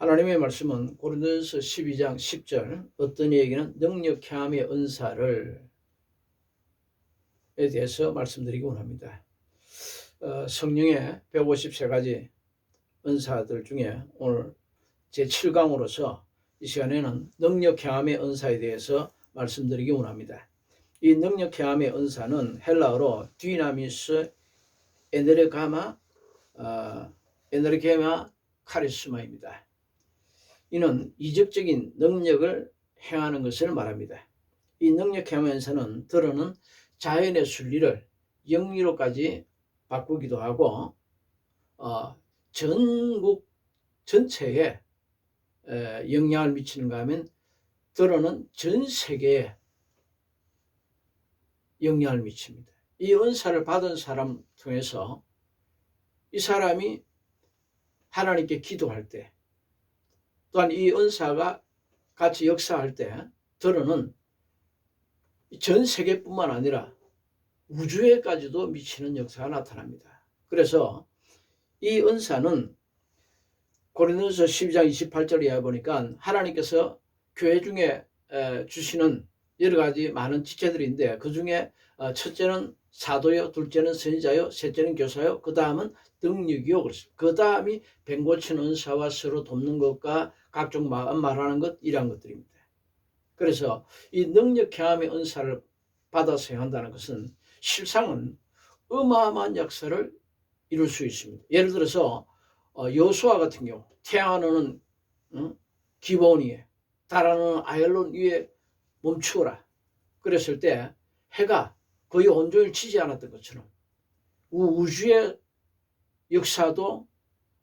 하나님의 말씀은 고린도전서 12장 10절 어떤 이에게는 능력함의 은사를 에 대해서 말씀드리기 원합니다. 성령의 153가지 은사들 중에 오늘 제7강으로서 이 시간에는 능력함의 은사에 대해서 말씀드리기 원합니다. 이 능력함의 은사는 헬라어로 디나미스 에네르게마 카리스마입니다. 이는 이적적인 능력을 행하는 것을 말합니다. 이 능력함의 은사는 들어는 자연의 순리를 영리로까지 바꾸기도 하고 전국 전체에 영향을 미치는가 하면 들어는 전 세계에 영향을 미칩니다. 이 은사를 받은 사람 통해서 이 사람이 하나님께 기도할 때 또한 이 은사가 같이 역사할 때 들어는 전 세계뿐만 아니라 우주에까지도 미치는 역사가 나타납니다. 그래서 이 은사는 고린도전서 12장 28절에 이하 보니까 하나님께서 교회 중에 주시는 여러 가지 많은 지체들인데 그 중에 첫째는 사도요, 둘째는 선지자요, 셋째는 교사요, 그 다음은 능력이요. 그 다음이 병 고치는 은사와 서로 돕는 것과 각종 마음 말하는 것 이러한 것들입니다. 그래서 이 능력 경험의 은사를 받아서 한다는 것은 실상은 어마어마한 역사를 이룰 수 있습니다. 예를 들어서 여호수아 같은 경우 태양하는 기브온 위에 달하는 아얄론 위에 멈추어라 그랬을 때 해가 거의 온종일 치지 않았던 것처럼 우주의 역사도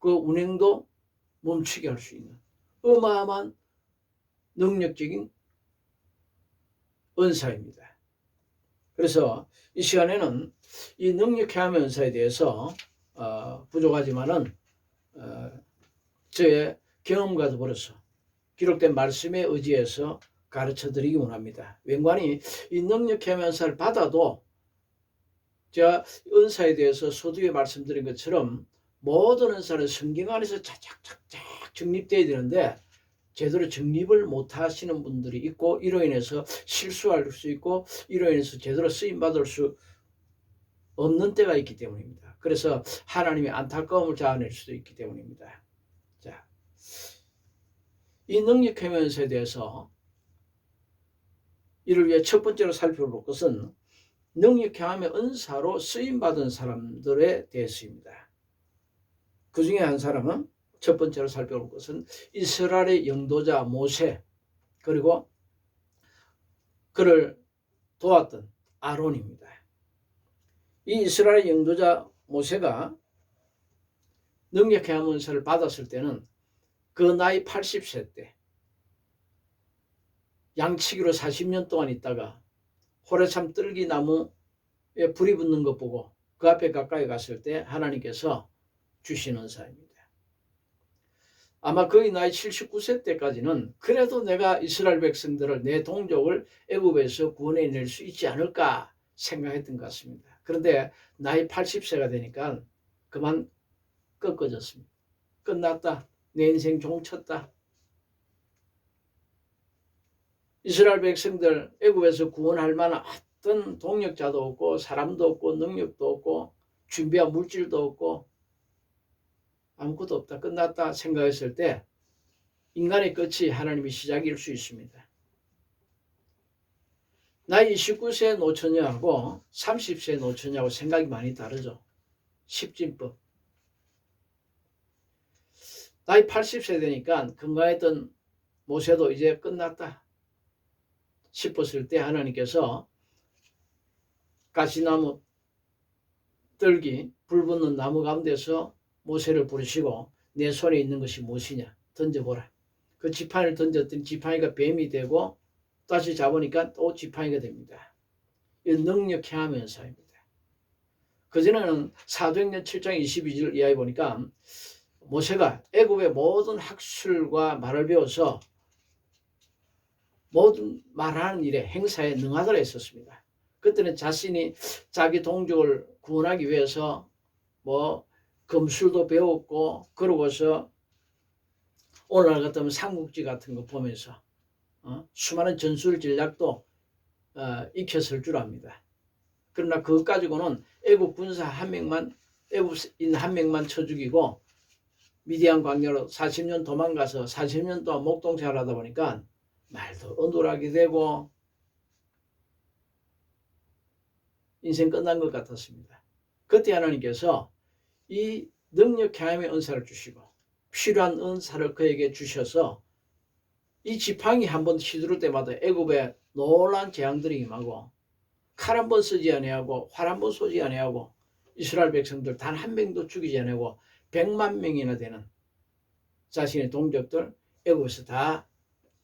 그 운행도 멈추게 할 수 있는 어마어마한 능력적인 은사입니다. 그래서 이 시간에는 이 능력함의 은사에 대해서 부족하지만은 저의 경험과 더불어서 기록된 말씀에 의지해서 가르쳐드리기 원합니다. 웬간히 이 능력함의 은사를 받아도 제가 은사에 대해서 소두에 말씀드린 것처럼 모든 은사는 성경 안에서 착착착착 정립되어야 되는데 제대로 정립을 못 하시는 분들이 있고 이로 인해서 실수할 수 있고 이로 인해서 제대로 쓰임받을 수 없는 때가 있기 때문입니다. 그래서 하나님의 안타까움을 자아낼 수도 있기 때문입니다. 자, 이 능력함의 은사에 대해서 이를 위해 첫 번째로 살펴볼 것은 능력함의 은사로 쓰임받은 사람들에 대해서입니다. 그 중에 한 사람은 첫 번째로 살펴볼 것은 이스라엘의 영도자 모세 그리고 그를 도왔던 아론입니다. 이 이스라엘 영도자 모세가 능력함의 은사를 받았을 때는 그 나이 80세 때 양치기로 40년 동안 있다가 호레참 뜰기 나무에 불이 붙는 것 보고 그 앞에 가까이 갔을 때 하나님께서 주신 은사입니다. 아마 거의 나이 79세 때까지는 그래도 내가 이스라엘 백성들을 내 동족을 애굽에서 구원해낼 수 있지 않을까 생각했던 것 같습니다. 그런데 나이 80세가 되니까 그만 꺾어졌습니다. 끝났다. 내 인생 종쳤다. 이스라엘 백성들 애굽에서 구원할 만한 어떤 동력자도 없고 사람도 없고 능력도 없고 준비한 물질도 없고 아무것도 없다. 끝났다 생각했을 때 인간의 끝이 하나님의 시작일 수 있습니다. 나이 29세 노처녀하고 30세 노처녀하고 생각이 많이 다르죠. 십진법. 나이 80세 되니까 건강했던 모세도 이제 끝났다 싶었을 때 하나님께서 가시나무 뜰기 불 붙는 나무 가운데서 모세를 부르시고 내 손에 있는 것이 무엇이냐 던져보라. 그 지팡이를 던졌더니 지팡이가 뱀이 되고 다시 잡으니까 또 지팡이가 됩니다. 이 능력행함의 은사입니다. 그전에는 사도행전 7장 22절 이하에 보니까 모세가 애굽의 모든 학술과 말을 배워서 모든 말하는 일에 행사에 능하더라 했었습니다. 그때는 자신이 자기 동족을 구원하기 위해서 뭐 금술도 배웠고 그러고서 오늘날 같으면 삼국지 같은 거 보면서 수많은 전술 전략도 익혔을 줄 압니다. 그러나 그것 가지고는 애국 군사 한 명만, 애국인 한 명만 쳐 죽이고 미디안 광야로 40년 도망가서 40년 동안 목동생활 하다 보니까 말도 언돌하게 되고 인생 끝난 것 같았습니다. 그때 하나님께서 이 능력 경험의 은사를 주시고 필요한 은사를 그에게 주셔서 이 지팡이 한번 휘두를 때마다 애굽에 놀라운 재앙들이 임하고 칼 한 번 쓰지 아니하고 활 한 번 쏘지 아니하고 이스라엘 백성들 단 한 명도 죽이지 아니하고 100만 명이나 되는 자신의 동족들 애굽에서 다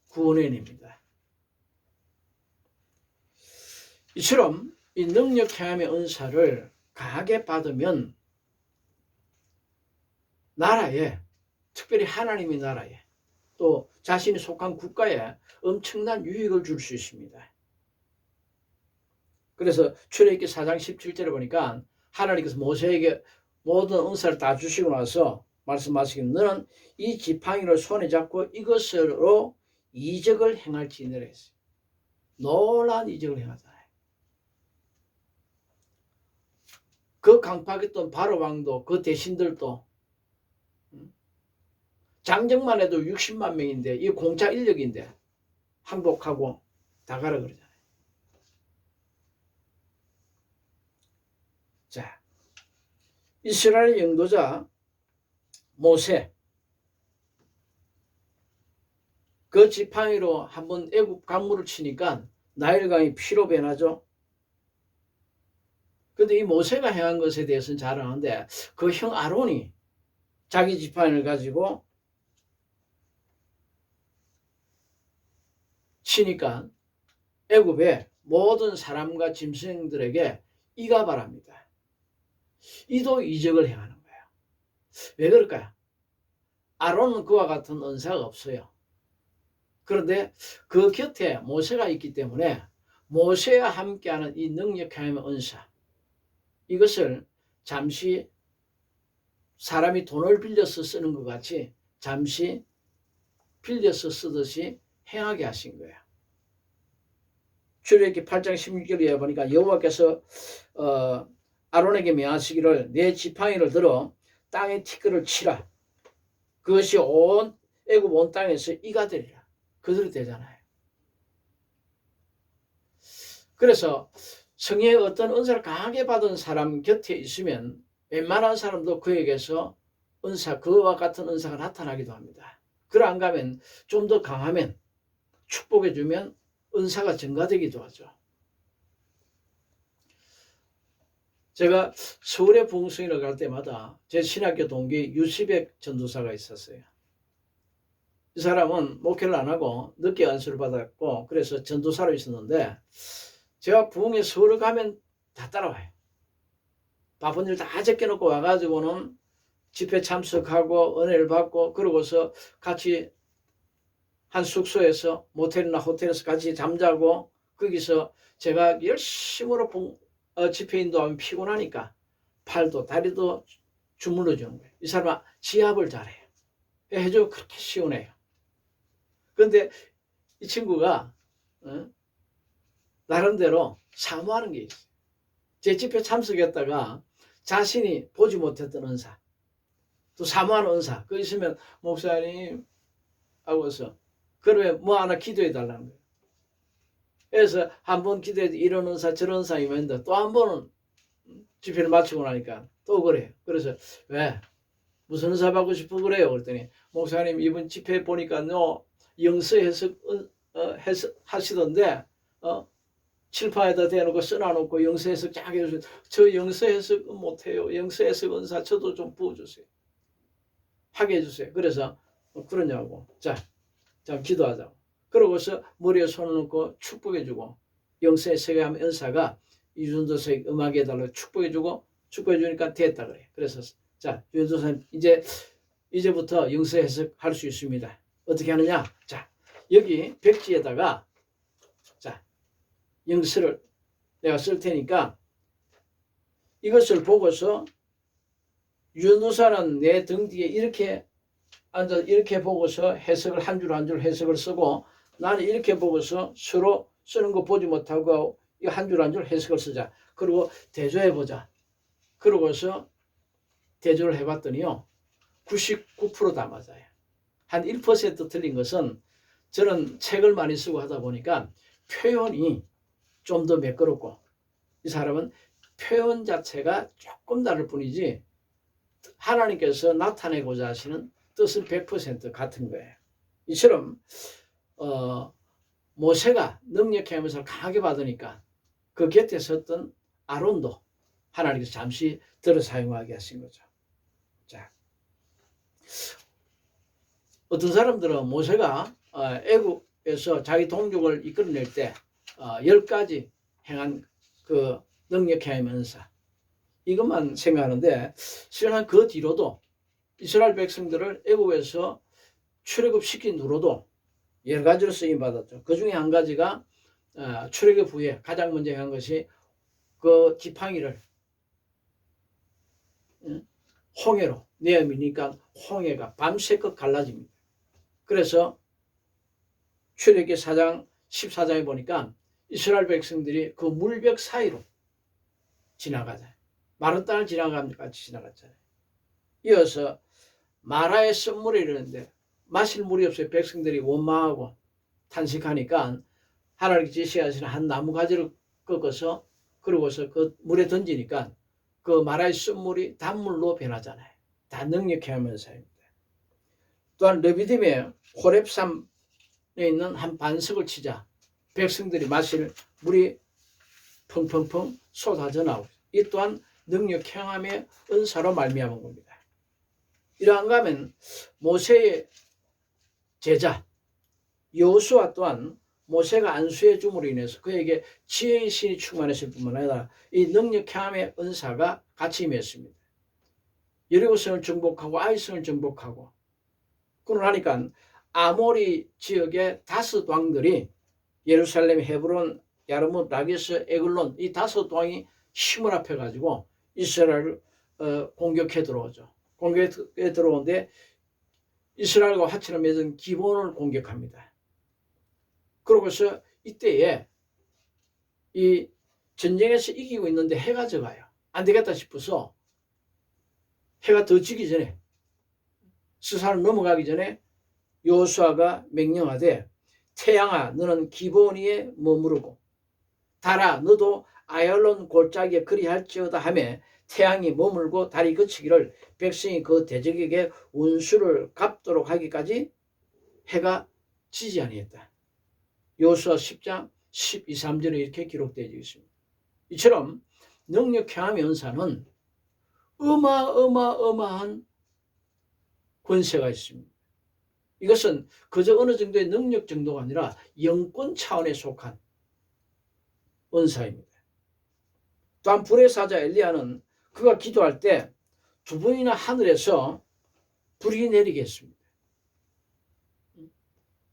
구원해냅니다. 이처럼 이 능력 경험의 은사를 강하게 받으면 나라에, 특별히 하나님의 나라에, 또 자신이 속한 국가에 엄청난 유익을 줄 수 있습니다. 그래서 출애굽기 4장 17절에 보니까 하나님께서 모세에게 모든 은사를 다 주시고 나서 말씀하시기를 너는 이 지팡이를 손에 잡고 이것으로 이적을 행할지니라 했어요. 놀라운 이적을 행하잖아요. 그 강팍했던 바로 왕도 그 대신들도 장정만 해도 60만 명인데 이 공차 인력인데 항복하고 다 가라 그러잖아요. 자, 이스라엘 영도자 모세 그 지팡이로 한번 애굽 강물을 치니까 나일강이 피로 변하죠. 근데 이 모세가 행한 것에 대해서는 잘 아는데 그 형 아론이 자기 지팡이를 가지고 치니까 애굽의 모든 사람과 짐승들에게 이가 바랍니다. 이도 이적을 행하는 거예요. 왜 그럴까요? 아론은 그와 같은 은사가 없어요. 그런데 그 곁에 모세가 있기 때문에 모세와 함께하는 이 능력 경험의 은사, 이것을 잠시 사람이 돈을 빌려서 쓰는 것 같이 잠시 빌려서 쓰듯이 행하게 하신 거예요. 출애굽기 8장 16절에 보니까 여호와께서 아론에게 명하시기를 내 지팡이를 들어 땅에 티끌을 치라. 그것이 온 애굽 온 땅에서 이가 되리라. 그대로 되잖아요. 그래서 성령의 어떤 은사를 강하게 받은 사람 곁에 있으면 웬만한 사람도 그에게서 은사, 그와 같은 은사가 나타나기도 합니다. 그러 안 가면 좀 더 강하면 축복해 주면 은사가 증가되기도 하죠. 제가 서울에 부흥성회를 갈 때마다 제 신학교 동기 유시백 전도사가 있었어요. 이 사람은 목회를 안 하고 늦게 안수를 받았고 그래서 전도사로 있었는데 제가 부흥에 서울을 가면 다 따라와요. 바쁜 일 다 제껴놓고 와가지고는 집회 참석하고 은혜를 받고 그러고서 같이 한 숙소에서 모텔이나 호텔에서 같이 잠자고 거기서 제가 열심으로 집회 인도하면 피곤하니까 팔도 다리도 주물러 주는 거예요. 이 사람은 지압을 잘해요. 해주고 그렇게 시원해요. 그런데 이 친구가 나름대로 사모하는 게 있어요. 제 집회 참석했다가 자신이 보지 못했던 은사, 또 사모하는 은사, 그거 있으면 목사님 하고서 그러면 뭐 하나 기도해 달라는 거예요. 그래서 한 번 기도해도 이런 은사 저런 은사 있는데 또 한 번은 집회를 마치고 나니까 또 그래요. 그래서 왜? 무슨 은사 받고 싶어 그래요? 그랬더니 목사님 이번 집회 보니까요 영서 해석 하시던데 칠판에다 대놓고 써놔놓고 영서 해석 쫙 해주세요. 저 영서 해석 못해요. 영서 해석 은사 저도 좀 부어주세요. 하게 해주세요. 그래서 그러냐고. 자 기도하자고. 그러고서 머리에 손을 놓고 축복해주고 영서 해석하면 은사가 이준도사의 음악에 달라 축복해주고 축복해주니까 됐다 그래. 그래서 자 유준도사님 이제부터 영서 해석할 수 있습니다. 어떻게 하느냐? 자 여기 백지에다가 자 영서를 내가 쓸 테니까 이것을 보고서 유전도사는 내 등 뒤에 이렇게 앉아 이렇게 보고서 해석을 한 줄 한 줄 해석을 쓰고 나는 이렇게 보고서 서로 쓰는 거 보지 못하고 한 줄 한 줄 해석을 쓰자. 그리고 대조해보자. 그러고서 대조를 해봤더니요. 99%다 맞아요. 한 1% 틀린 것은 저는 책을 많이 쓰고 하다 보니까 표현이 좀 더 매끄럽고 이 사람은 표현 자체가 조금 다를 뿐이지 하나님께서 나타내고자 하시는 뜻은 100% 같은 거예요. 이처럼 모세가 능력의 하면서 강하게 받으니까 그 곁에 섰던 아론도 하나님께서 잠시 들어 사용하게 하신 거죠. 자, 어떤 사람들은 모세가 애국에서 자기 동족을 이끌어낼 때 10가지 행한 그 능력의 하면서 이것만 생각하는데 실은 그 뒤로도 이스라엘 백성들을 애국에서 출애굽시킨 후로도 여러 가지로 쓰임받았죠. 그 중에 한 가지가 출애굽 후에 가장 먼저 한 것이 그 지팡이를 홍해로 내어미니까 홍해가 밤새껏 갈라집니다. 그래서 출애굽기 4장 14장에 보니까 이스라엘 백성들이 그 물벽 사이로 지나가잖아요. 마른 땅을 지나가면 같이 지나갔잖아요. 이어서 마라의 썸물이 이러는데 마실 물이 없어요. 백성들이 원망하고 탄식하니까 하나님께 제시하시는 한 나무 가지를 꺾어서 그러고서 그 물에 던지니까 그 마라의 썸물이 단물로 변하잖아요. 다 능력해 하면서입니다. 또한 르비딤의 호렙산에 있는 한 반석을 치자 백성들이 마실 물이 펑펑펑 쏟아져 나오고 이 또한 능력 행함의 은사로 말미암은 겁니다. 이러한가 하면 모세의 제자 여호수아 또한 모세가 안수해 줌으로 인해서 그에게 지혜의 신이 충만했을 뿐만 아니라 이 능력 행함의 은사가 같이 임했습니다. 여리고성을 정복하고 아이성을 정복하고 그러니까 아모리 지역의 5 왕들이 예루살렘, 헤브론, 야르뭇, 라기스, 에글론 이 5 왕이 힘을 합해가지고 이스라엘을 공격해 들어오죠. 공격해 들어오는데 이스라엘과 화친을 맺은 기본을 공격합니다. 그러고서 이때에 이 전쟁에서 이기고 있는데 해가 져가요. 안 되겠다 싶어서 해가 더 지기 전에 스산을 넘어가기 전에 여호수아가 명령하되 태양아 너는 기본 위에 머무르고 달아 너도 아얄론 골짜기에 그리할지어다 하며 태양이 머물고 달이 그치기를 백성이 그 대적에게 운수를 갚도록 하기까지 해가 지지 아니했다. 여호수아 10장 12, 13절에 이렇게 기록되어 있습니다. 이처럼 능력 행함의 은사는 어마어마한 권세가 있습니다. 이것은 그저 어느 정도의 능력 정도가 아니라 영권 차원에 속한 은사입니다. 또한 불의 사자 엘리야는 그가 기도할 때 2번이나 하늘에서 불이 내리게 했습니다.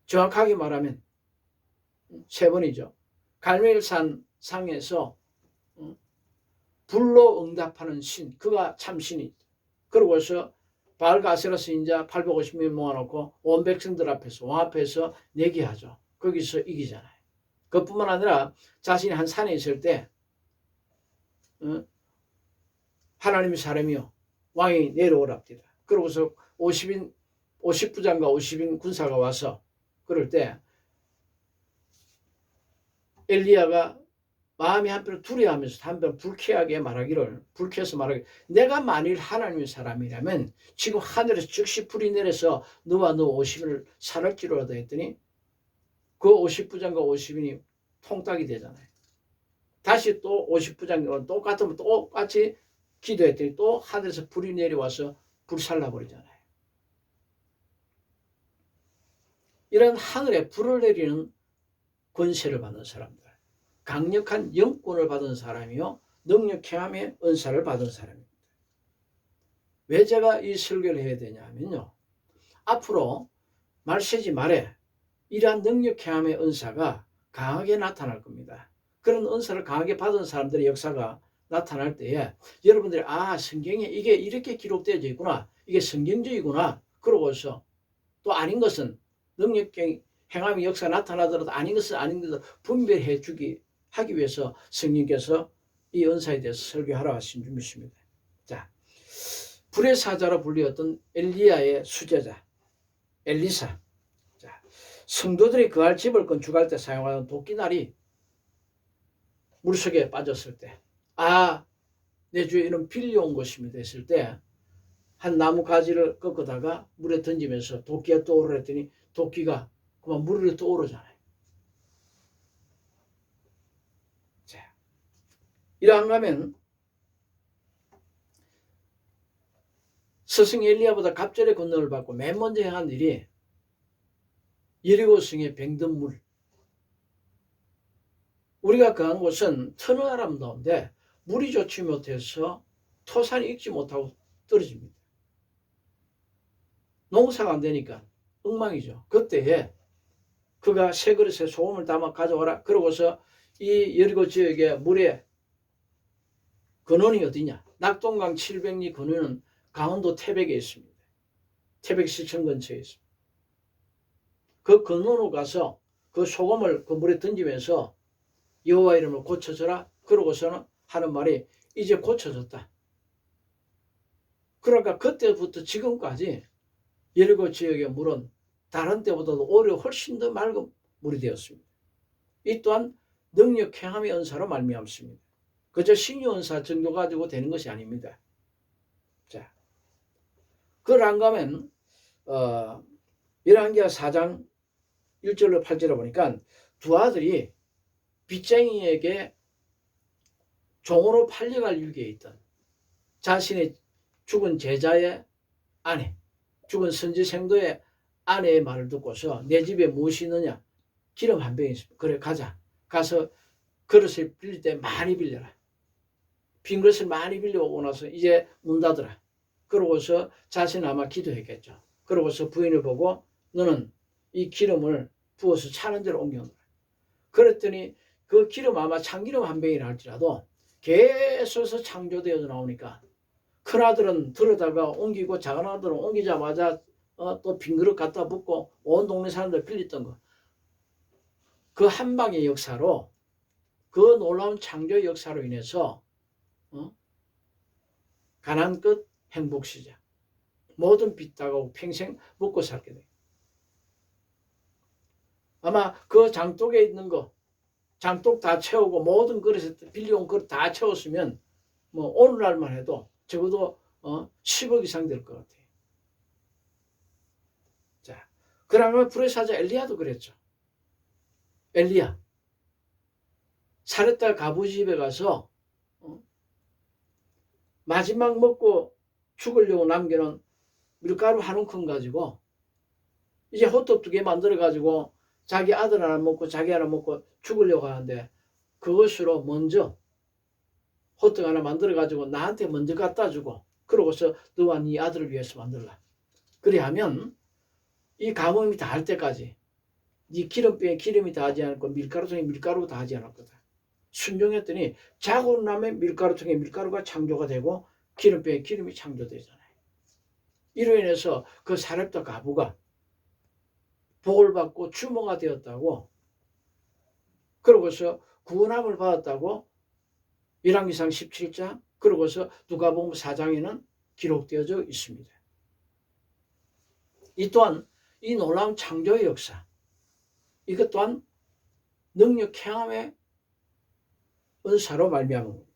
정확하게 말하면 3번이죠. 갈멜산 상에서 불로 응답하는 신, 그가 참 신이죠. 그러고서 바알과 아세라 선지자 850명 모아놓고 온 백성들 앞에서 왕 앞에서 내기하죠. 거기서 이기잖아요. 그뿐만 아니라 자신이 한 산에 있을 때 하나님의 사람이요 왕이 내려오랍니다. 그러고서 50부장과 50인 군사가 와서 그럴 때 엘리야가 마음이 한편 두려워하면서 한편 불쾌하게 말하기를 내가 만일 하나님의 사람이라면 지금 하늘에서 즉시 불이 내려서 너와 너 50인을 살을지로라도 했더니 그 50부장과 50인이 통닭이 되잖아요. 다시 또 50부장과 똑같이 기도했더니 또 하늘에서 불이 내려와서 불살라버리잖아요. 이런 하늘에 불을 내리는 권세를 받는 사람들, 강력한 영권을 받은 사람이요 능력 행함의 은사를 받은 사람입니다. 왜 제가 이 설교를 해야 되냐 하면요, 앞으로 말세지 말에 이러한 능력 행함의 은사가 강하게 나타날 겁니다. 그런 은사를 강하게 받은 사람들의 역사가 나타날 때에 여러분들이 성경에 이게 이렇게 기록되어 있구나, 이게 성경적이구나, 그러고서 또 아닌 것은 능력 행함의 역사 나타나더라도 아닌 것은 아닌 것을 분별해 주기 하기 위해서 성령께서 이 은사에 대해서 설교하라 하신 분이십니다. 자, 불의 사자로 불리었던 엘리야의 수제자 엘리사. 자, 성도들이 그할 집을 건축할 때 사용하던 도끼날이 물속에 빠졌을 때, 내 주에 이런 빌려온 것입니다 했을 때 한 나무 가지를 꺾어다가 물에 던지면서 도끼가 떠오르라 했더니 도끼가 그만 물 위로 떠오르잖아요. 자, 이러한가 하면 스승 엘리야보다 갑절의 권능을 받고 맨 먼저 행한 일이 여리고 성의 병든 물. 우리가 거한 곳은 터널 가운데 물이 좋지 못해서 토산이 익지 못하고 떨어집니다. 농사가 안 되니까 엉망이죠. 그때에 그가 새 그릇에 소금을 담아 가져와라. 그러고서 이 여리고 지역의 물의 근원이 어디냐? 낙동강 700리 근원은 강원도 태백에 있습니다. 태백 시청 근처에 있습니다. 그 근원으로 가서 그 소금을 그 물에 던지면서 여호와 이름으로 고쳐져라. 그러고서는 하는 말이 이제 고쳐졌다. 그러니까 그때부터 지금까지 여리고 지역의 물은 다른 때보다도 오히려 훨씬 더 맑은 물이 되었습니다. 이 또한 능력 행함의 은사로 말미암습니다. 그저 신유 은사 정도 가지고 되는 것이 아닙니다. 자, 그걸 안 가면 열왕기하 4장 1절로 8절에 보니까 두 아들이 빚쟁이에게 종으로 팔려갈 위기에 있던 자신의 죽은 제자의 아내, 죽은 선지생도의 아내의 말을 듣고서 내 집에 무엇이 있느냐? 기름 한 병이 있습니다. 그래 가자. 가서 그릇을 빌릴 때 많이 빌려라. 빈 그릇을 많이 빌려오고 나서 이제 문 닫으라. 그러고서 자신은 아마 기도했겠죠. 그러고서 부인을 보고 너는 이 기름을 부어서 차는 데로 옮겨놓으라. 그랬더니 그 기름 아마 참기름 한 병이라 할지라도 계속해서 창조되어서 나오니까 큰아들은 들어다가 옮기고 작은아들은 옮기자마자 또 빈 그릇 갖다 붓고 온 동네 사람들 빌렸던 거. 그 한 방의 역사로 그 놀라운 창조의 역사로 인해서 가난 끝 행복 시작. 모든 빚 다가오고 평생 먹고 살게 돼. 아마 그 장독에 있는 거 장독 다 채우고 모든 그릇에 빌려온 그릇 다 채웠으면 뭐 오늘날만 해도 적어도 10억 이상 될 것 같아요. 자, 그러면 불의 사자 엘리야도 그랬죠. 엘리야 사렙다 가부 집에 가서 마지막 먹고 죽으려고 남겨놓은 밀가루 한 움큼 가지고 이제 호떡 2개 만들어 가지고 자기 아들 하나 먹고 자기 하나 먹고 죽으려고 하는데 그것으로 먼저 호떡 하나 만들어 가지고 나한테 먼저 갖다 주고 그러고서 너와 네 아들을 위해서 만들라. 그래야면 이 가뭄이 다 할 때까지 네 기름병에 기름이 다하지 않고 밀가루통에 밀가루가 다하지 않을 거다. 순종했더니 자고 나면 밀가루통에 밀가루가 창조가 되고 기름병에 기름이 창조되잖아요. 이로 인해서 그 사렙다 가부가 복을 받고 주모가 되었다고 그러고서 구원함을 받았다고 열왕기상 17장 그러고서 누가복음 4장에는 기록되어져 있습니다. 이 또한 이 놀라운 창조의 역사 이것 또한 능력 행함의 은사로 말미암은 겁니다.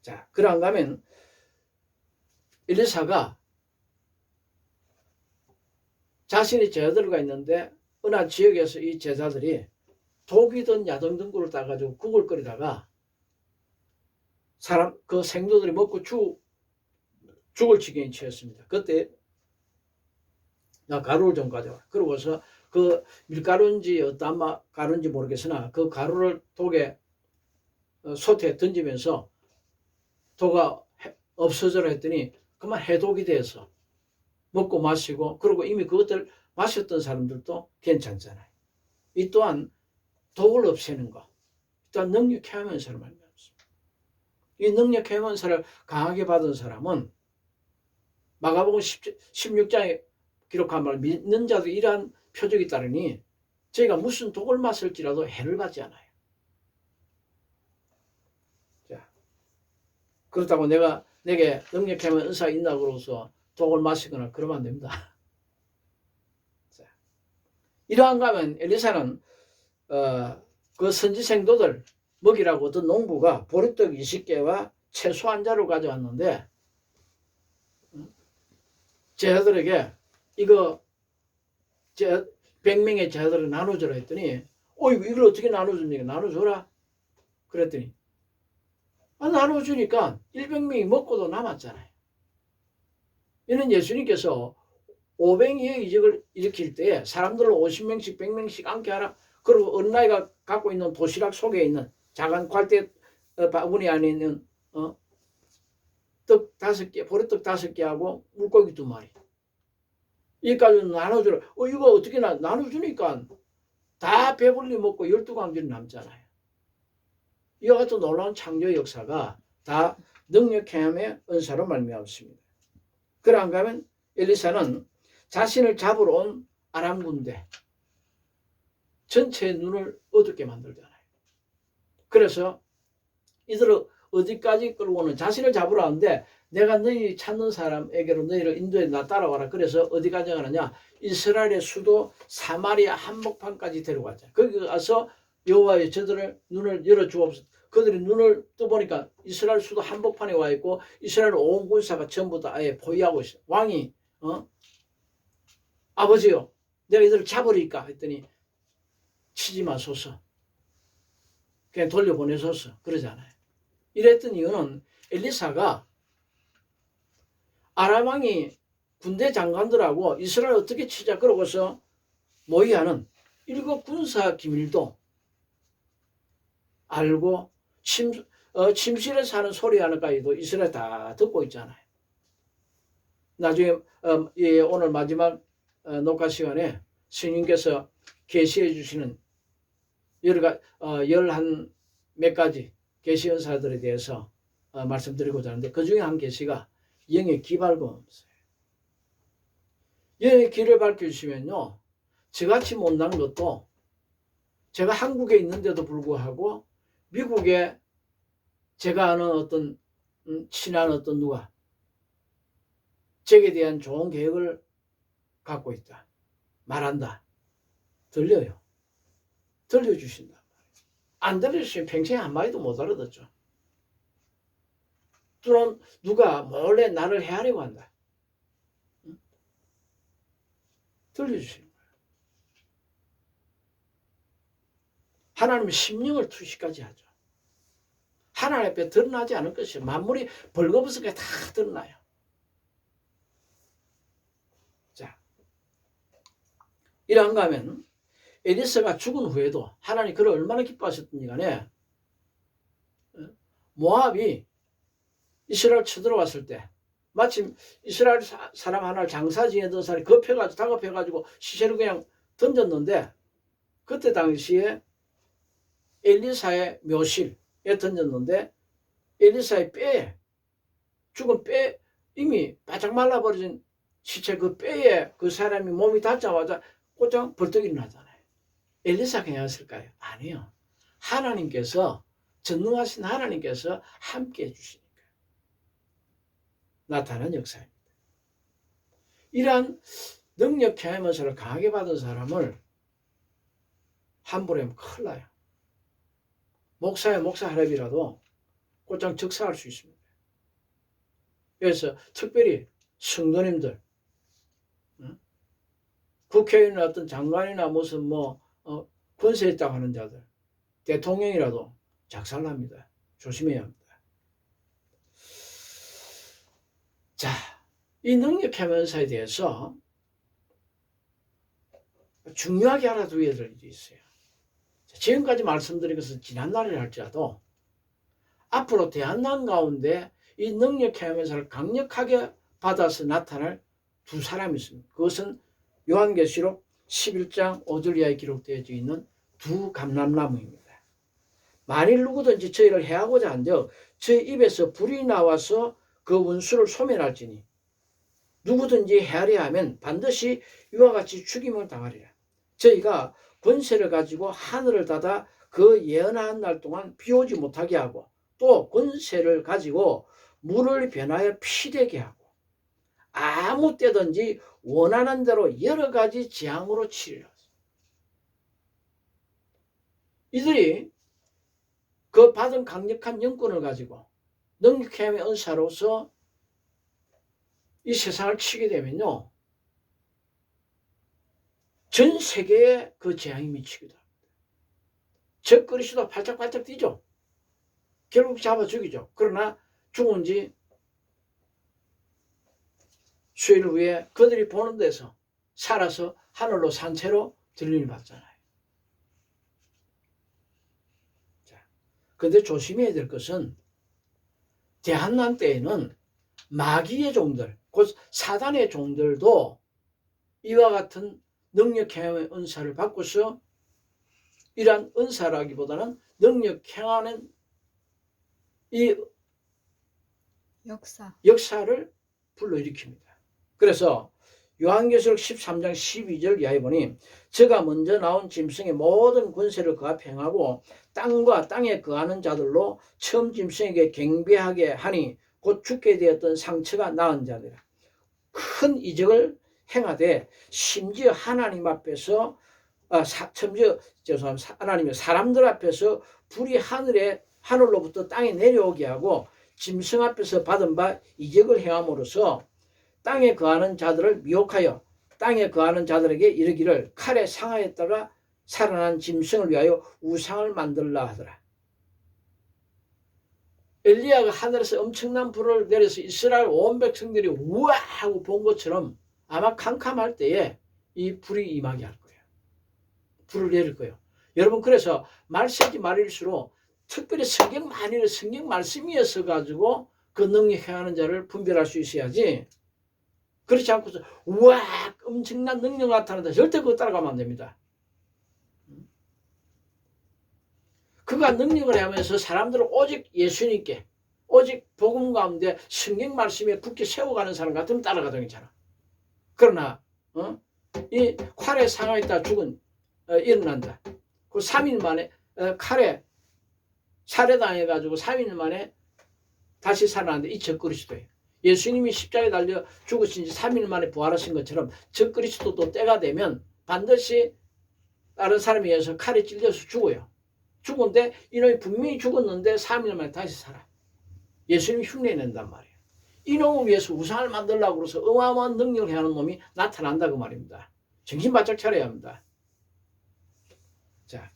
자, 그러한가 하면 엘리사가 자신의 제자들과 있는데 어느 지역에서 이 제자들이 독이든 야등등굴을 따가지고 국을 끓이다가 그 생도들이 먹고 죽을 지경에 처했습니다. 그때 나 가루를 좀 가져와. 그러고서 그 밀가루인지 어떤 가루인지 모르겠으나 그 가루를 독에 솥에 던지면서 독가 없어져라 했더니 그만 해독이 돼서 먹고 마시고 그리고 이미 그것들 마셨던 사람들도 괜찮잖아요. 이 또한 독을 없애는 거. 또한 능력 행하면서 말입니다. 이 능력 행하면서를 강하게 받은 사람은 마가복음 16장에 기록한 말 믿는 자도 이러한 표적이 따르니 저희가 무슨 독을 마실지라도 해를 받지 않아요. 자, 그렇다고 내게 능력하면 은사가 있다고 그러고서 독을 마시거나 그러면 안 됩니다. 자, 이러한가 하면 엘리사는 그 선지 생도들 먹이라고 어떤 농부가 보리떡 20개와 채소 1자루 가져왔는데 제자들에게 이거 100명의 제자들을 나눠주라 했더니 이걸 어떻게 나눠줍니까? 나눠줘라 그랬더니 나눠주니까 100명이 먹고도 남았잖아요. 이는 예수님께서 500의 이적을 일으킬 때 사람들을 50명씩 100명씩 앉게 하라. 그리고 어린아이가 갖고 있는 도시락 속에 있는 작은 괄대 바구니 안에 있는 떡 5개, 보리떡 5개하고 물고기 2마리. 이까지 나눠주라. 이거 어떻게 나눠주니까 다 배불리 먹고 12광주리 남잖아요. 이와 같은 놀라운 창조 역사가 다 능력행함의 은사로 말미암습니다. 그런가 하면 엘리사는 자신을 잡으러 온 아람 군대 전체의 눈을 어둡게 만들잖아요. 그래서 이들을 어디까지 끌고 오는 자신을 잡으러 왔는데 내가 너희 찾는 사람에게로 너희를 인도해 나 따라와라. 그래서 어디까지 가느냐? 이스라엘의 수도 사마리아 한복판까지 데려갔잖아요. 거기 가서 여호와의 저들의 눈을 열어주옵소서. 그들이 눈을 떠보니까 이스라엘 수도 한복판에 와 있고 이스라엘 온 군사가 전부 다 아예 포위하고 있어요. 왕이 아버지요 내가 이들을 잡으리까 했더니 치지 마소서. 그냥 돌려보내소서. 그러잖아요. 이랬던 이유는 엘리사가 아람 왕이 군대 장관들하고 이스라엘 어떻게 치자 그러고서 모의하는 7 군사 기밀도 알고 침실에서 하는 소리 하나까지도 이스라엘 다 듣고 있잖아요. 나중에 오늘 마지막 녹화 시간에 스님께서 계시해 주시는 여러 11몇 가지 계시 은사들에 대해서 말씀드리고자 하는데 그 중에 한 계시가 영의 기발검서예요. 영의 길을 밝혀주시면요 저같이 못난 것도 제가 한국에 있는데도 불구하고 미국에 제가 아는 어떤 친한 어떤 누가 제게 대한 좋은 계획을 갖고 있다 말한다 들려요. 들려주신다. 안 들려주시면 평생 한마디도 못 알아듣죠. 또는 누가 몰래 나를 헤아리고 한다. 들려주시는 거예요. 하나님은 심령을 투시까지 하죠. 하나님 앞에 드러나지 않을 것이요. 만물이 벌거벗게 다 드러나요. 자, 이러한가 하면 엘리사가 죽은 후에도 하나님 그를 얼마나 기뻐하셨든지 간에 모압이 이스라엘 쳐들어왔을 때 마침 이스라엘 사람 하나를 장사 지내던 사람이 다급해가지고 시체를 그냥 던졌는데 그때 당시에 엘리사의 묘실에 던졌는데 엘리사의 뼈에 죽은 뼈 이미 바짝 말라버린 시체 그 뼈에 그 사람이 몸이 닿자마자 곧장 벌떡 일어나잖아요. 엘리사가 그냥 했을까요? 아니요. 하나님께서 전능하신 하나님께서 함께 해주시니까 나타난 역사입니다. 이러한 능력 경험을 강하게 받은 사람을 함부로 하면 큰일 나요. 목사 할애비라도 곧장 즉사할 수 있습니다. 그래서 특별히 성도님들, 국회의원이나 어떤 장관이나 무슨 권세 있다고 하는 자들, 대통령이라도 작살납니다. 조심해야 합니다. 자, 이 능력하면서에 대해서 중요하게 알아두어야 될 일이 있어요. 지금까지 말씀드린 것은 지난날에 할지라도 앞으로 대한민국 가운데 이 능력하면서를 강력하게 받아서 나타날 두 사람이 있습니다. 그것은 요한계시록 11장 5절 이하에 기록되어 있는 두 감람나무입니다. 만일 누구든지 저희를 해하고자 한즉 저희 입에서 불이 나와서 그 원수를 소멸할지니 누구든지 헤아려 하면 반드시 이와 같이 죽임을 당하리라. 저희가 권세를 가지고 하늘을 닫아 그 예언한 날 동안 비 오지 못하게 하고, 또 권세를 가지고 물을 변하여 피되게 하고, 아무 때든지 원하는 대로 여러 가지 재앙으로 치리라. 이들이 그 받은 강력한 영권을 가지고 능력함의 은사로서 이 세상을 치게 되면요, 전 세계에 그 재앙이 미치기도 합니다. 적그리스도 팔짝팔짝 뛰죠. 결국 잡아 죽이죠. 그러나 죽은 지 수일 후에 그들이 보는 데서 살아서 하늘로 산채로 들림을 받잖아요. 자, 근데 조심해야 될 것은 대한난 때에는 마귀의 종들, 곧 사단의 종들도 이와 같은 능력 행함의 은사를 받고서 이러한 은사라기보다는 능력 행하는 이 역사를 불러일으킵니다. 그래서 요한계시록 13장 12절 이하에 보니, 저가 먼저 나온 짐승의 모든 권세를 그 앞에 행하고 땅과 땅에 거하는 자들로 처음 짐승에게 경배하게 하니 곧 죽게 되었던 상처가 나은 자들이라. 큰 이적을 행하되 심지어 하나님 앞에서 하나님의 사람들 앞에서 불이 하늘로부터 땅에 내려오게 하고 짐승 앞에서 받은 바 이적을 행함으로써 땅에 거하는 자들을 미혹하여 땅에 거하는 자들에게 이르기를 칼에 상하였다가 살아난 짐승을 위하여 우상을 만들라 하더라. 엘리야가 하늘에서 엄청난 불을 내려서 이스라엘 온 백성들이 우와 하고 본 것처럼 아마 캄캄할 때에 이 불이 임하게 할 거예요. 불을 내릴 거예요. 여러분, 그래서 말세지 말일수록 특별히 성경 말씀이어서 가지고 그 능력 행하는 자를 분별할 수 있어야지, 그렇지 않고서 우와 엄청난 능력 나타난다, 절대 그거 따라가면 안 됩니다. 그가 능력을 하면서 사람들을 오직 예수님께, 오직 복음 가운데 성경 말씀에 굳게 세워가는 사람 같으면 따라가도 괜찮아. 그러나 이 칼에 상하였다 일어난다. 그 3일 만에 칼에 살해당해가지고 3일 만에 다시 살아났는데, 이 적그리스도예요. 예수님이 십자가에 달려 죽으신 지 3일 만에 부활하신 것처럼 적그리스도도 때가 되면 반드시 다른 사람에 의해서 칼에 찔려서 죽어요. 죽은데 이놈이 분명히 죽었는데 3일 만에 다시 살아. 예수님이 흉내낸단 말이에요. 이놈을 위해서 우상을 만들려고 그래서 어마어마한 능력을 하는 놈이 나타난다 그 말입니다. 정신 바짝 차려야 합니다. 자,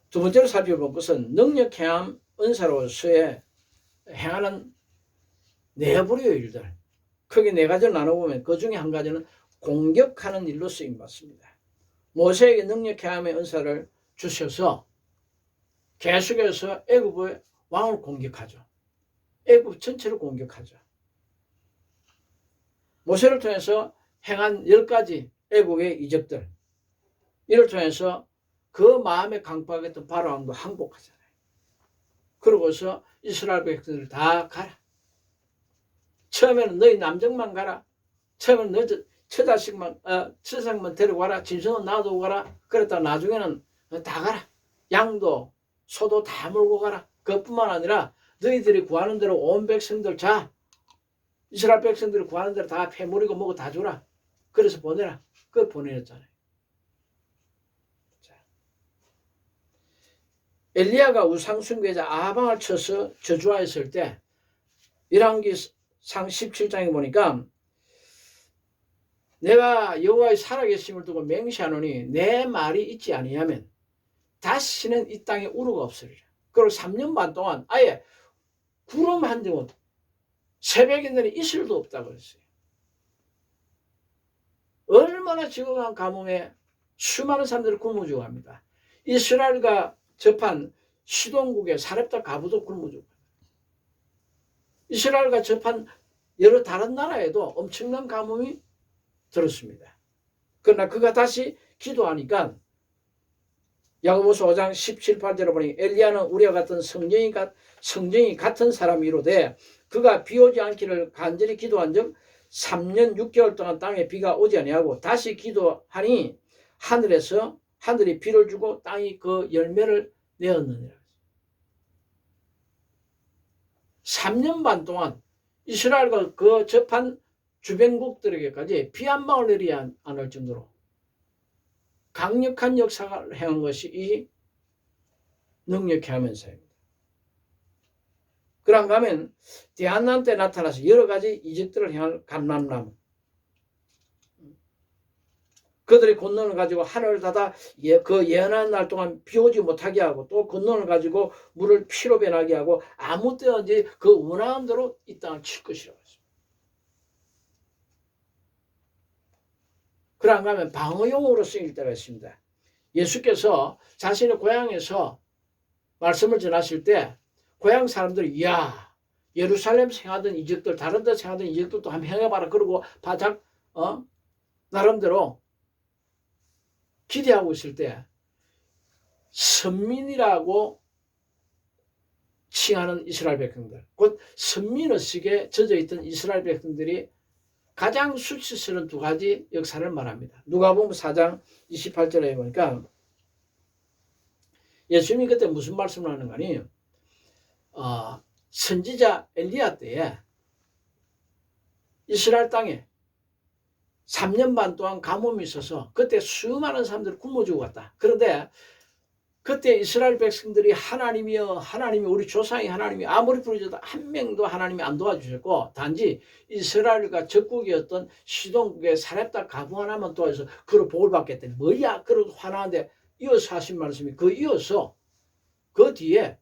두 번째로 살펴볼 것은 능력 행함 은사로서의 행하는 내부의 일들, 크게 네 가지를 나눠보면 그 중에 한 가지는 공격하는 일로 쓰임받습니다. 모세에게 능력 행함의 은사를 주셔서 계속해서 애굽의 왕을 공격하죠. 애굽 전체를 공격하죠. 모세를 통해서 행한 10가지 애굽의 이적들, 이를 통해서 그 마음에 강박했던 바로왕도 항복하잖아요. 그러고서 이스라엘 백성들 다 가라. 처음에는 너희 남정만 가라. 처음에는 너 처자식만 데리고 가라. 짐승은 놔두고 가라. 그랬다 나중에는 다 가라. 양도 소도 다 몰고 가라. 그것뿐만 아니라 너희들이 구하는 대로 온 백성들 이스라엘 백성들이 구하는 대로 다 패물이고 뭐고 다 주라. 그래서 보내라. 그거 보내렸잖아요. 엘리야가 우상숭배자 아방을 쳐서 저주하였을 때 열왕기상 17장에 보니까, 내가 여호와의 살아계심을 두고 맹세하노니 내 말이 있지 아니하면 다시는 이 땅에 우루가 없으리라. 그리고 3년 반 동안 아예 구름 한 점은 새벽에 내린 이슬도 없다고 그랬어요. 얼마나 지극한 가뭄에 수많은 사람들이 굶어 죽어갑니다. 이스라엘과 접한 시돈국의 사렙다 가부도 굶어 죽어요. 이스라엘과 접한 여러 다른 나라에도 엄청난 가뭄이 들었습니다. 그러나 그가 다시 기도하니까 야고보서 5장 17, 18절에 보니, 엘리야는 우리와 같은 성령이 같은 사람이로되 그가 비 오지 않기를 간절히 기도한 적 3년 6개월 동안 땅에 비가 오지 아니하고 다시 기도하니 하늘이 비를 주고 땅이 그 열매를 내었느니라. 3년 반 동안 이스라엘과 그 접한 주변국들에게까지 비 한 방울 내리지 않을 정도로 강력한 역사를 행한 것이 이 능력케 하면서입니다. 그런가 하면 대한난 때 나타나서 여러 가지 이적들을 행한 감람나무, 그들의 권능을 가지고 하늘을 닫아 그 예언한 날 동안 비 오지 못하게 하고, 또 권능을 가지고 물을 피로 변하게 하고 아무 때든지 그 원하는 대로 이 땅을 칠 것이라고 했습니다. 그런가 하면 방어용으로 쓰일 때가 있습니다. 예수께서 자신의 고향에서 말씀을 전하실 때 고향 사람들이 이야, 예루살렘에서 행하던 이적들, 다른 데서 행하던 이적들도 한번 행해봐라 그러고 바짝 나름대로 기대하고 있을 때 선민이라고 칭하는 이스라엘 백성들, 곧 선민의식에 젖어있던 이스라엘 백성들이 가장 수치스러운 두 가지 역사를 말합니다. 누가복음 4장 28절에 보니까 예수님이 그때 무슨 말씀을 하는 거니? 선지자 엘리야 때에 이스라엘 땅에 3년 반 동안 가뭄이 있어서 그때 수많은 사람들이 굶어 죽어갔다. 그런데 그때 이스라엘 백성들이 하나님이여, 하나님이 우리 조상이 하나님이 아무리 부르짖어도 한 명도 하나님이 안 도와주셨고, 단지 이스라엘과 적국이었던 시돈국의 사렙다 가부 하나만 도와줘서 그를 복을 받겠다니 뭐야? 그러고 화나는데 이어서 하신 말씀이 이어서 그 뒤에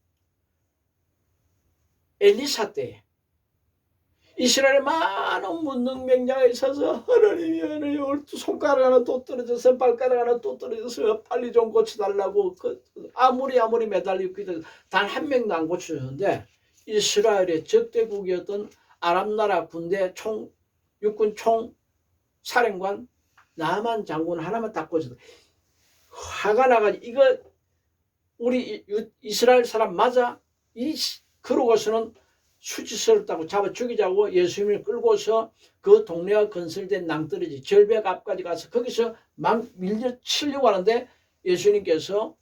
엘리사 때에 이스라엘에 많은 문능명자가 있어서 하나님이 오늘 손가락 하나 또 떨어져서 발가락 하나 또 떨어져서 빨리 좀 고쳐달라고 아무리 매달리고 단 한 명도 안 고쳐줬는데 이스라엘의 적대국이었던 아랍나라 군대 육군 총 사령관 나만 장군 하나만 딱 고쳐서 화가 나가지고 이거 우리 이스라엘 사람 맞아? 그러고서는 수치스럽다고 잡아 죽이자고 예수님을 끌고서 그 동네가 건설된 낭떠러지 절벽 앞까지 가서 거기서 막 밀려치려고 하는데 예수님께서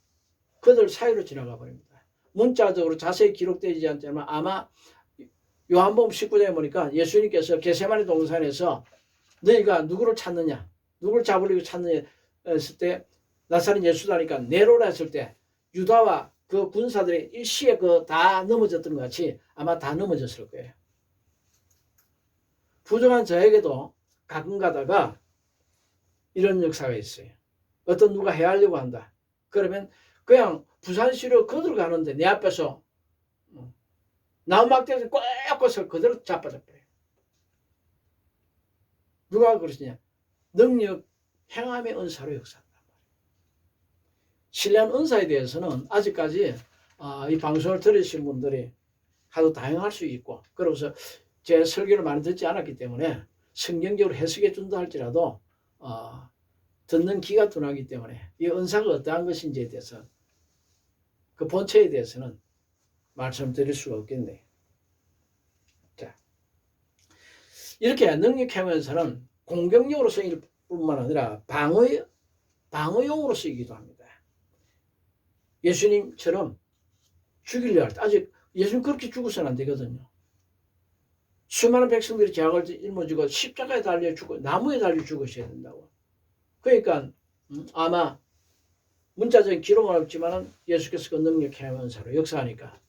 그들 사이로 지나가 버립니다. 문자적으로 자세히 기록되지 않지만 아마 요한복음 19장에 보니까 예수님께서 겟세마네 동산에서 너희가 누구를 찾느냐, 누구를 잡으려고 찾느냐 했을 때 나사렛 예수다니까 내로라 했을 때 유다와 그 군사들이 일시에 다 넘어졌던 것 같이 아마 다 넘어졌을 거예요. 부정한 저에게도 가끔 가다가 이런 역사가 있어요. 어떤 누가 해하려고 한다. 그러면 그냥 부산시로 그대로 가는데 내 앞에서 나무막대에서 꽉 꽂아서 그대로 자빠져버려요. 누가 그러시냐? 능력 행함의 은사로 역사한다. 신뢰한 은사에 대해서는 아직까지 이 방송을 들으신 분들이 하도 다양할 수 있고, 그러면서 제 설교를 많이 듣지 않았기 때문에 성경적으로 해석해 준다 할지라도 듣는 귀가 둔하기 때문에 이 은사가 어떠한 것인지에 대해서 그 본체에 대해서는 말씀드릴 수가 없겠네요. 자, 이렇게 능력하면서는 공격용으로 쓰일 뿐만 아니라 방어용으로 쓰이기도 합니다. 예수님처럼 죽이려 할 때, 아직 예수님 그렇게 죽어서는 안 되거든요. 수많은 백성들이 죄악을 짊어지고 십자가에 달려 죽고 나무에 달려 죽으셔야 된다고. 그러니까 아마 문자적인 기록은 없지만 예수께서 그 능력해 하면서 역사하니까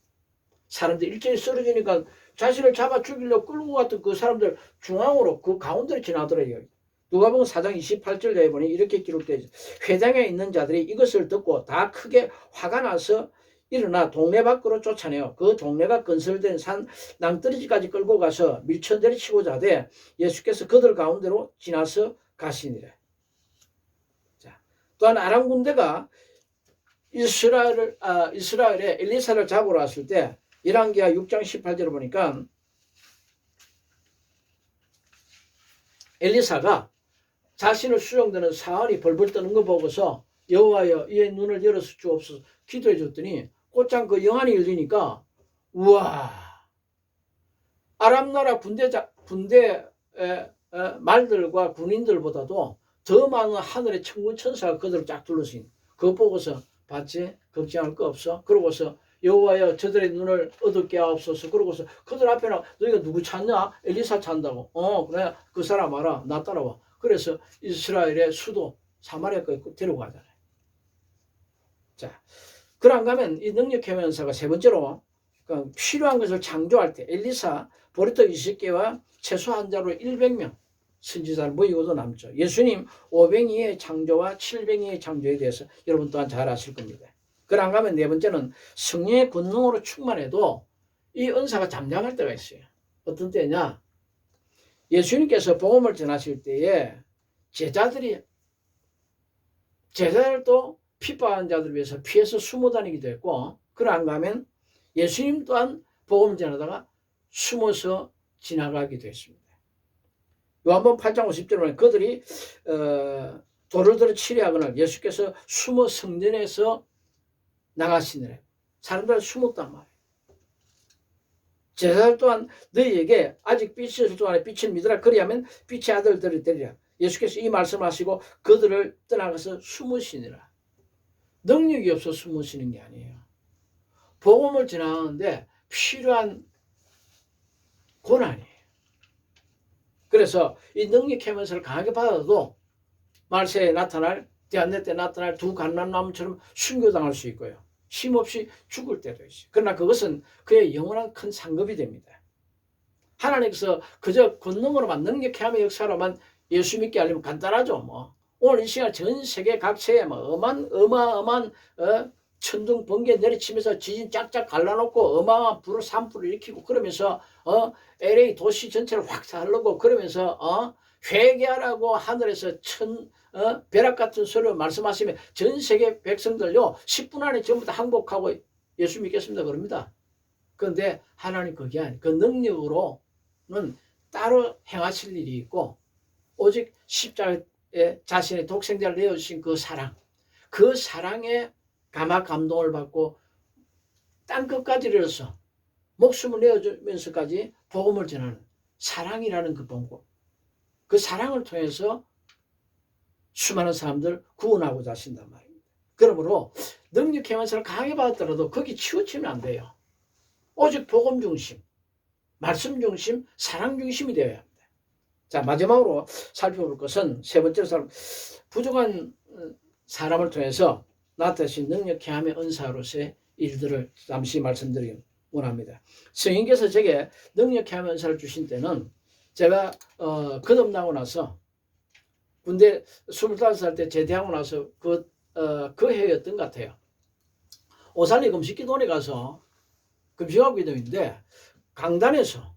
사람들이 일제히 쓰러지니까 자신을 잡아 죽이려고 끌고 갔던 그 사람들 중앙으로 그 가운데로 지나더래요. 누가복음 4장 28절에 보니 이렇게 기록되어 있어요. 회당에 있는 자들이 이것을 듣고 다 크게 화가 나서 일어나 동네 밖으로 쫓아내어 그 동네가 건설된 산 낭떠러지까지 끌고 가서 밀천대를 치고자 하되 예수께서 그들 가운데로 지나서 가시니라. 자, 또한 아람 군대가 이스라엘에 엘리사를 잡으러 왔을 때 열왕기하 6장 18절을 보니까 엘리사가 자신을 수용되는 사울이 벌벌 떠는 거 보고서 여호와여 이의 눈을 열어서 주옵소서 기도해 줬더니 곧장 그 영안이 열리니까 우와, 아람 나라 군대 말들과 군인들보다도 더 많은 하늘의 천군 천사가 그들을 쫙 둘러쓰인. 그거 보고서 봤지? 걱정할 거 없어. 그러고서 여호와여 저들의 눈을 어둡게 하옵소서. 그러고서 그들 앞에 나 너희가 누구 찾냐? 엘리사 찾는다고. 그래 그 사람 알아. 나 따라와. 그래서 이스라엘의 수도 사마리아까지 데려가잖아요. 자, 그러 가면 이 능력 해면서가 세 번째로 필요한 것을 창조할 때 엘리사 보리떡 20개와 채소 한 자로 100명 선지자를 모이고도 남죠. 예수님 500이의 창조와 700이의 창조에 대해서 여러분 또한 잘 아실 겁니다. 그러 가면 네 번째는 성령의 권능으로 충만해도 이 은사가 잠잠할 때가 있어요. 어떤 때냐? 예수님께서 복음을 전하실 때에 제자들도 핍박한 자들을 위해서 피해서 숨어 다니기도 했고, 그러 가면 예수님 또한 복음을 전하다가 숨어서 지나가기도 했습니다. 요한복음 8장 50절에 보면 그들이 돌을 들어 치려하거늘 예수께서 숨어 성전에서 나가시느라 사람들 숨었단 말이에요. 제자들 또한 너희에게 아직 빛이 있을 동안에 빛을 믿으라. 그리하면 빛의 아들들을 되리라. 예수께서 이 말씀하시고 그들을 떠나가서 숨으시니라. 능력이 없어 숨으시는 게 아니에요. 복음을 전하는데 필요한 고난이에요. 그래서 이 능력 해면서를 강하게 받아도 말세에 나타날 대한대 때 나타날 두 감람나무처럼 순교당할 수 있고요. 쉼없이 죽을 때도 있어요. 그러나 그것은 그의 영원한 큰 상급이 됩니다. 하나님께서 그저 권능으로만 능력해하며 역사로만 예수 믿게 하려면 간단하죠. 뭐 오늘 이 시간 전 세계 각처에 뭐 어마어마한 천둥 번개 내리치면서 지진 쫙쫙 갈라놓고 어마어마한 산불을 일으키고 그러면서 LA 도시 전체를 확 살르고 그러면서 회개하라고 하늘에서 벼락 같은 소리로 말씀하시면 전 세계 백성들요 10분 안에 전부 다 항복하고 예수 믿겠습니다 그럽니다. 그런데 하나님 그게 아니에요. 그 능력으로는 따로 행하실 일이 있고 오직 십자가에 자신의 독생자를 내어주신 그 사랑에 감화 감동을 받고 땅끝까지 이르러서 목숨을 내어주면서까지 복음을 전하는 사랑이라는 그 본고 그 사랑을 통해서 수많은 사람들 구원하고자 하신단 말입니다. 그러므로 능력 행한사를 강하게 받았더라도 거기 치우치면 안 돼요. 오직 복음 중심, 말씀 중심, 사랑 중심이 되어야 합니다. 자, 마지막으로 살펴볼 것은 세 번째로 부족한 사람을 통해서 나타나신 능력 행함의 은사로서의 일들을 잠시 말씀드리기 원합니다. 성령께서 제게 능력 행함의 은사를 주신 때는 제가 거듭나고 나서 군대 25살 때 제대하고 나서 그 해였던 것 같아요. 오산리 금식기도원에 가서 금식하고 있는데 강단에서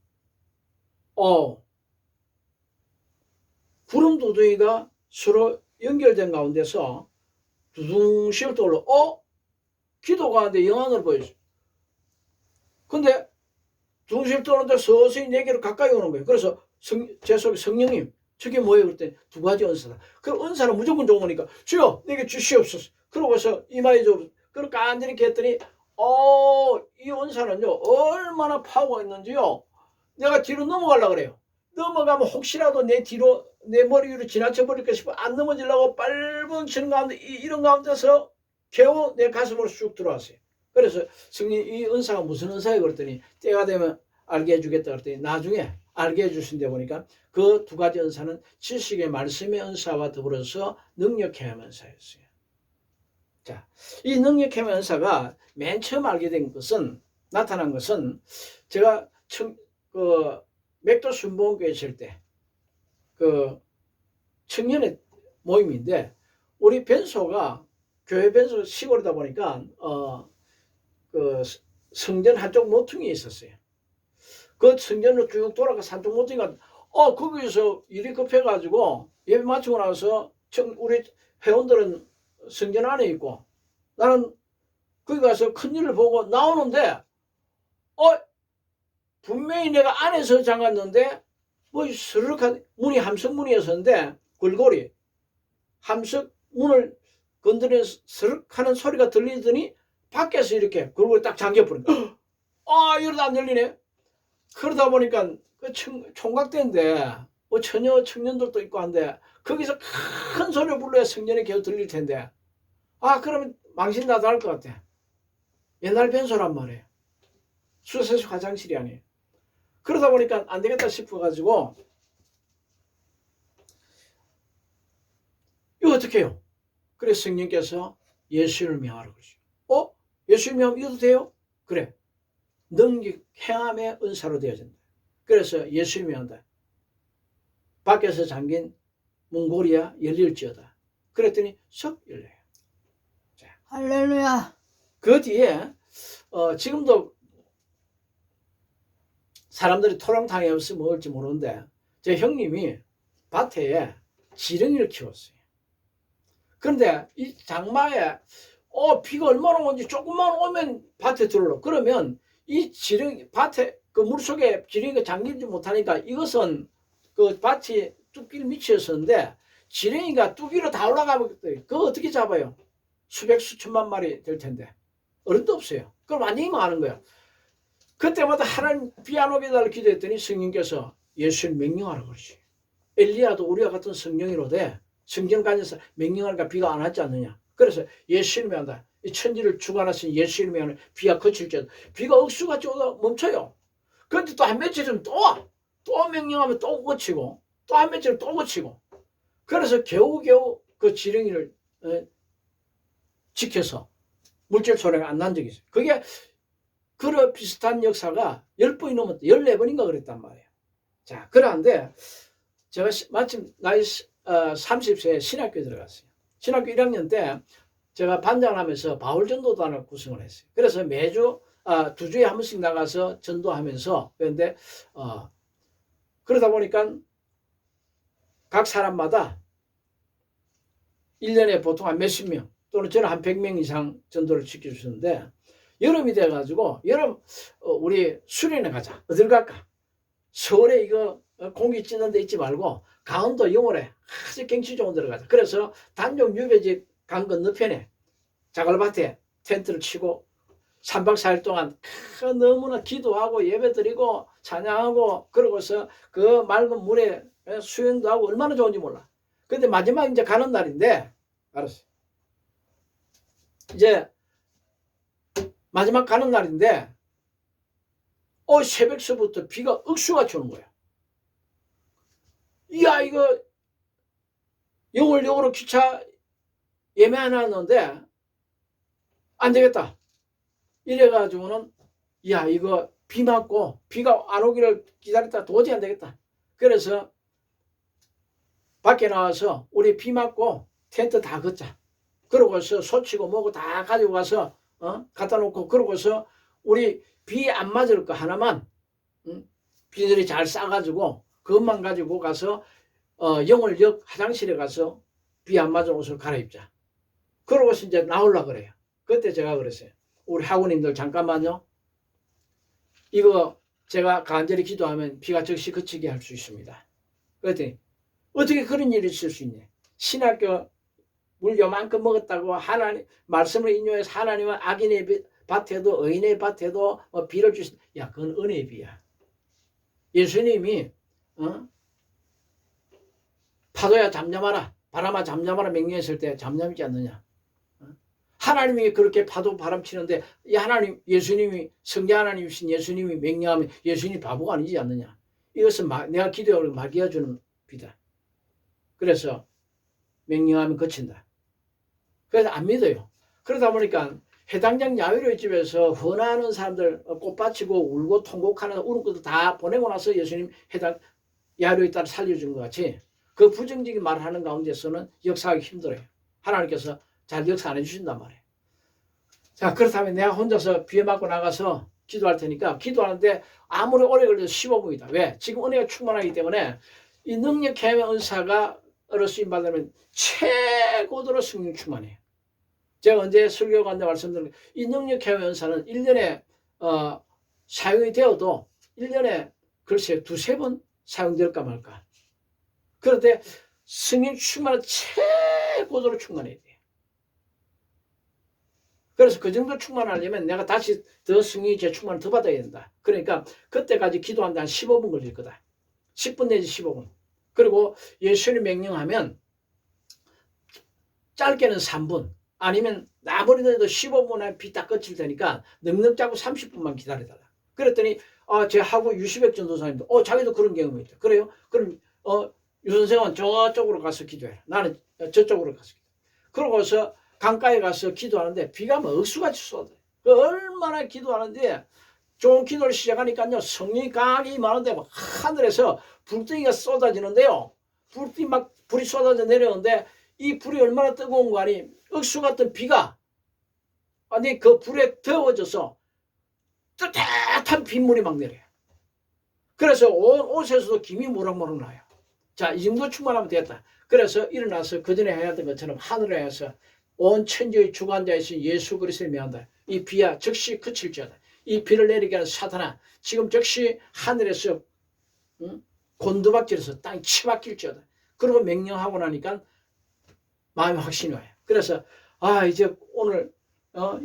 구름 두둥이가 서로 연결된 가운데서 두둥실 떠올라 기도가 하는데 영안을 보여줘. 근데 두둥실 떠오르는데 서서히 내게로 가까이 오는 거예요. 그래서 제 속에 성령님 저게 뭐예요? 그랬더니 두 가지 은사다. 그 은사는 무조건 좋은 거니까 주여 내게 주시옵소서. 그러고서 이마에 좀 그걸 간절히 했더니 이 은사는요 얼마나 파워가 있는지요. 내가 뒤로 넘어가려고 그래요. 넘어가면 혹시라도 내 뒤로 내 머리 위로 지나쳐 버릴까 싶어 안 넘어지려고 빨분 치는 가운데 이런 가운데서 겨우 내 가슴으로 쑥 들어왔어요. 그래서 성령 이 은사가 무슨 은사예요? 그랬더니 때가 되면 알게 해주겠다 그랬더니 나중에 알게 해주신데 보니까 그 두 가지 은사는 지식의 말씀의 은사와 더불어서 능력행함 은사였어요. 자, 이 능력행함 은사가 맨 처음 알게 된 것은 나타난 것은 제가 맥도 순복음교회 있을 때 그 청년의 모임인데 우리 변소가 교회 변소 시골이다 보니까 그 성전 한쪽 모퉁이에 있었어요. 그 성전으로 쭉 돌아가 한쪽 모퉁이가 거기서 일이 급해가지고 예배 마치고 나서 우리 회원들은 성전 안에 있고 나는 거기 가서 큰일을 보고 나오는데 분명히 내가 안에서 잠갔는데 뭐 스르륵한 문이 함석문이었었는데 골고리 함석 문을 건드리는 스르륵 하는 소리가 들리더니 밖에서 이렇게 골고리 딱 잠겨버린 거야. 이러다 안 열리네. 그러다 보니까 그 총각대인데 뭐 처녀 청년들도 있고 한데 거기서 큰 소리를 불러야 성전이 계속 들릴 텐데 그러면 망신 나도 할 것 같아. 옛날 변소란 말이에요. 수세식 화장실이 아니에요. 그러다 보니까 안 되겠다 싶어가지고 이거 어떻게 해요? 그래서 성령께서 예수를 명하라고 그러죠. 예수를 명하면 이것도 돼요? 그래. 능력 행함의 은사로 되어진다. 그래서 예수를 명한다. 밖에서 잠긴 문고리야 열릴지어다. 그랬더니 석 열려요. 자, 할렐루야. 그 뒤에 지금도 사람들이 토랑탕이 없으면 먹을지 모르는데 제 형님이 밭에 지렁이를 키웠어요. 그런데 이 장마에 비가 얼마나 오는지 조금만 오면 밭에 들어올라. 그러면 이 지렁이 밭에 그 물속에 지렁이가 잠기지 못하니까 이것은 그 밭이 뚝길 밑이었었는데 지렁이가 뚝위로 다 올라가버렸어요. 그거 어떻게 잡아요? 수백 수천만 마리 될 텐데 어른도 없어요. 그럼 완전히 망하는 거야. 그때마다 하나님 비 안 오게 달라 기도했더니 성령께서 예수를 명령하라고 그러지. 엘리야도 우리와 같은 성령이로되 성경 가져서 명령하니까 비가 안 왔지 않느냐. 그래서 예수를 명한다. 이 천지를 주관하신 예수를 명하는 비가 그칠지어다. 비가 억수같이 오다 멈춰요. 그런데 또 한 며칠은 또 와. 또 명령하면 또 그치고 또 한 며칠은 또 그치고. 그래서 겨우겨우 그 지렁이를 지켜서 물질 소리가 안 난 적이 있어요. 그게 그런 비슷한 역사가 10번이 넘었다. 14번인가 그랬단 말이에요. 자, 그런데 제가 마침 나이 30세에 신학교에 들어갔어요. 신학교 1학년 때 제가 반장을 하면서 바울전도단을 구성을 했어요. 그래서 매주 2주에 한 번씩 나가서 전도하면서 그런데 그러다 보니까 각 사람마다 1년에 보통 한 몇십 명 또는 저는 한 100명 이상 전도를 지켜주셨는데 여름이 돼가지고 여름 우리 수련회 가자. 어딜 갈까? 서울에 이거 공기 찌는 데 있지 말고 강원도 영월에 아주 경치 좋은 데로 가자. 그래서 단종 유배지 강 건너편에 자갈밭에 텐트를 치고 3박 4일 동안 너무나 기도하고 예배드리고 찬양하고 그러고서 그 맑은 물에 수영도 하고 얼마나 좋은지 몰라. 근데 마지막 이제 가는 날인데 알았어. 이제 마지막 가는 날인데 새벽서부터 비가 억수같이 오는 거야. 이야 이거 영월역으로 기차 예매 안 하는데 안 되겠다. 이래가지고는 야 이거 비 맞고 비가 안 오기를 기다렸다 도저히 안 되겠다. 그래서 밖에 나와서 우리 비 맞고 텐트 다 걷자. 그러고서 소치고 뭐고 다 가지고 가서 갖다 놓고 그러고서 우리 비 안 맞을 거 하나만 비닐이 잘 싸가지고 그것만 가지고 가서 영월역 화장실에 가서 비 안 맞은 옷을 갈아입자. 그러고서 이제 나오려 그래요. 그때 제가 그랬어요. 우리 학우님들 잠깐만요. 이거 제가 간절히 기도하면 비가 즉시 그치게 할 수 있습니다. 그랬더니 어떻게 그런 일이 있을 수 있냐. 신학교 물 요만큼 먹었다고 하나님 말씀을 인용해서 하나님은 악인의 밭에도 의인의 밭에도 비를 주신. 야 그건 은혜의 비야. 예수님이 파도야 잠잠하라 바람아 잠잠하라 명령했을 때 잠잠이지 않느냐. 하나님이 그렇게 파도 바람 치는데 하나님 예수님이 성자 하나님이신 예수님이 명령하면 예수님이 바보가 아니지 않느냐. 이것은 내가 기도하고 마귀가 주는 비다. 그래서 명령하면 그친다. 그래서 안 믿어요. 그러다 보니까 해당장 야외로의 집에서 헌화하는 사람들 꽃받치고 울고 통곡하는 우는 것도 다 보내고 나서 예수님 해당 야외로에 따라 살려준 것 같이 그 부정적인 말을 하는 가운데서는 역사하기 힘들어요. 하나님께서 잘 역사 안 해주신단 말이에요. 자, 그렇다면 내가 혼자서 비에 맞고 나가서 기도할 테니까 기도하는데 아무리 오래 걸려도 15분이다. 왜? 지금 은혜가 충만하기 때문에 이 능력 개명 은사가 쓰임 받으면 최고도로 성령 충만해요. 제가 언제 설교 간다 말씀드린 이 능력 개명 은사는 1년에 사용이 되어도 1년에 글쎄 두세 번 사용될까 말까. 그런데 성령 충만은 최고도로 충만해야 돼요. 그래서 그 정도 충만하려면 내가 다시 더 성령의 재충만을 더 받아야 된다. 그러니까 그때까지 기도한다 한 15분 걸릴 거다. 10분 내지 15분. 그리고 예수님 명령하면 짧게는 3분 아니면 아무리도 15분 안에 비 딱 꺼칠 테니까 넉넉 잡고 30분만 기다려달라. 그랬더니 제 하고 유시백 전도사님도 자기도 그런 경험이 있다. 그래요? 그럼 유 선생은 저쪽으로 가서 기도해라. 나는 저쪽으로 가서 기도해. 그러고서 강가에 가서 기도하는데 비가 뭐 억수같이 쏟아요. 얼마나 기도하는데 좋은 기도를 시작하니까요 성령이 강하게 임하는데 막 하늘에서 불덩이가 쏟아지는데요. 불이 쏟아져 내려오는데 이 불이 얼마나 뜨거운 거 아니 억수 같은 비가 아니 그 불에 더워져서 뜨뜻한 빗물이 막 내려요. 그래서 온 옷에서도 김이 모락모락 나요. 자, 이 정도 충만하면 되겠다. 그래서 일어나서 그 전에 해야 했던 것처럼 하늘에 해서 온 천지의 주관자이신 예수 그리스도를 명한다. 이 비야 즉시 그칠지어다. 이 비를 내리게 하는 사탄아 지금 즉시 하늘에서 곤두박질해서 땅이 치박힐지어다. 그러고 명령하고 나니까 마음이 확신이 와요. 그래서 이제 오늘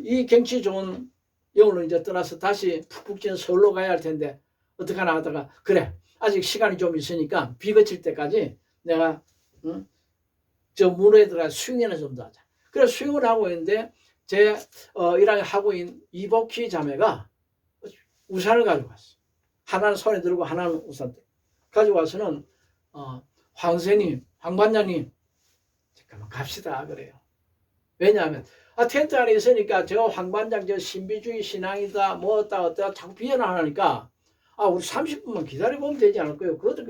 이 경치 좋은 영으로 이제 떠나서 다시 푹푹 찌는 서울로 가야 할 텐데 어떡하나 하다가 그래 아직 시간이 좀 있으니까 비 그칠 때까지 내가 저 문에 들어가 수영이나 좀 더 하자. 그래서 수영을 하고 있는데 제 1학년 학우인 이복희 자매가 우산을 가지고 왔어. 하나는 손에 들고 하나는 우산 들고 가지고 와서는 황선생님, 황반장님 잠깐만 갑시다 그래요. 왜냐하면 텐트 안에 있으니까 저 황반장 저 신비주의 신앙이다 뭐 어따 자꾸 비난을 하니까 우리 30분만 기다려보면 되지 않을까요? 그것도